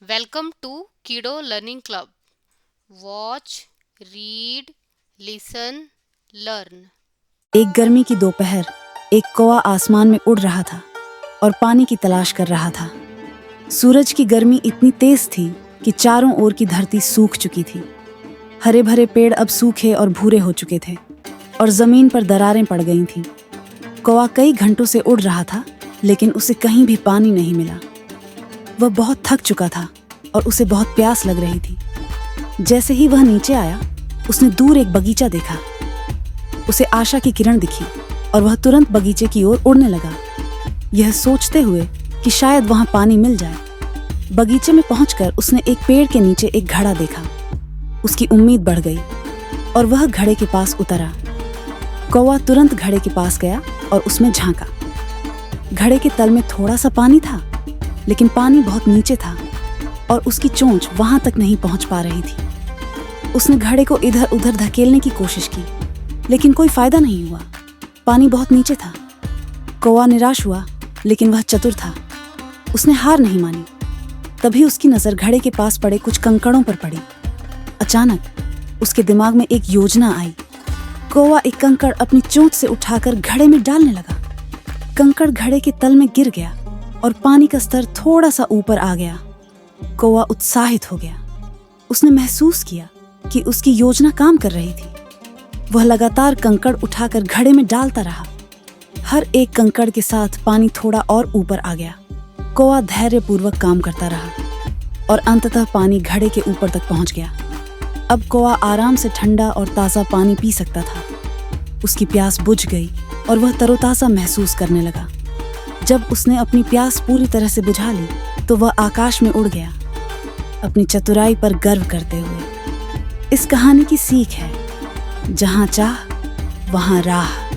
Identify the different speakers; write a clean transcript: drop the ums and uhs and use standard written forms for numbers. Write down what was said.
Speaker 1: Welcome to Kido Learning Club. Watch, read, listen, learn.
Speaker 2: एक गर्मी की दोपहर एक कौवा आसमान में उड़ रहा था और पानी की तलाश कर रहा था। सूरज की गर्मी इतनी तेज थी कि चारों ओर की धरती सूख चुकी थी। हरे भरे पेड़ अब सूखे और भूरे हो चुके थे और जमीन पर दरारें पड़ गई थीं। कौवा कई घंटों से उड़ रहा था, लेकिन उसे कहीं भी पानी नहीं मिला। वह बहुत थक चुका था और उसे बहुत प्यास लग रही थी। जैसे ही वह नीचे आया, उसने दूर एक बगीचा देखा। उसे आशा की किरण दिखी और वह तुरंत बगीचे की ओर उड़ने लगा, यह सोचते हुए कि शायद वहां पानी मिल जाए। बगीचे में पहुंचकर उसने एक पेड़ के नीचे एक घड़ा देखा। उसकी उम्मीद बढ़ गई और वह घड़े के पास उतरा। कौवा तुरंत घड़े के पास गया और उसमें झांका। घड़े के तल में थोड़ा सा पानी था, लेकिन पानी बहुत नीचे था और उसकी चोंच वहां तक नहीं पहुंच पा रही थी। उसने घड़े को इधर उधर धकेलने की कोशिश की, लेकिन कोई फायदा नहीं हुआ। पानी बहुत नीचे था। कौवा निराश हुआ, लेकिन वह चतुर था। उसने हार नहीं मानी। तभी उसकी नजर घड़े के पास पड़े कुछ कंकड़ों पर पड़ी। अचानक उसके दिमाग में एक योजना आई। कौवा एक कंकड़ अपनी चोंच से उठाकर घड़े में डालने लगा। कंकड़ घड़े के तल में गिर गया और पानी का स्तर थोड़ा सा ऊपर आ गया। कौवा उत्साहित हो गया। उसने महसूस किया कि उसकी योजना काम कर रही थी। वह लगातार कंकड़ उठाकर घड़े में डालता रहा। हर एक कंकड़ के साथ पानी थोड़ा और ऊपर आ गया। कौवा धैर्यपूर्वक काम करता रहा और अंततः पानी घड़े के ऊपर तक पहुंच गया। अब कौवा आराम से ठंडा और ताज़ा पानी पी सकता था। उसकी प्यास बुझ गई और वह तरोताज़ा महसूस करने लगा। जब उसने अपनी प्यास पूरी तरह से बुझा ली, तो वह आकाश में उड़ गया, अपनी चतुराई पर गर्व करते हुए। इस कहानी की सीख है, जहाँ चाह वहाँ राह।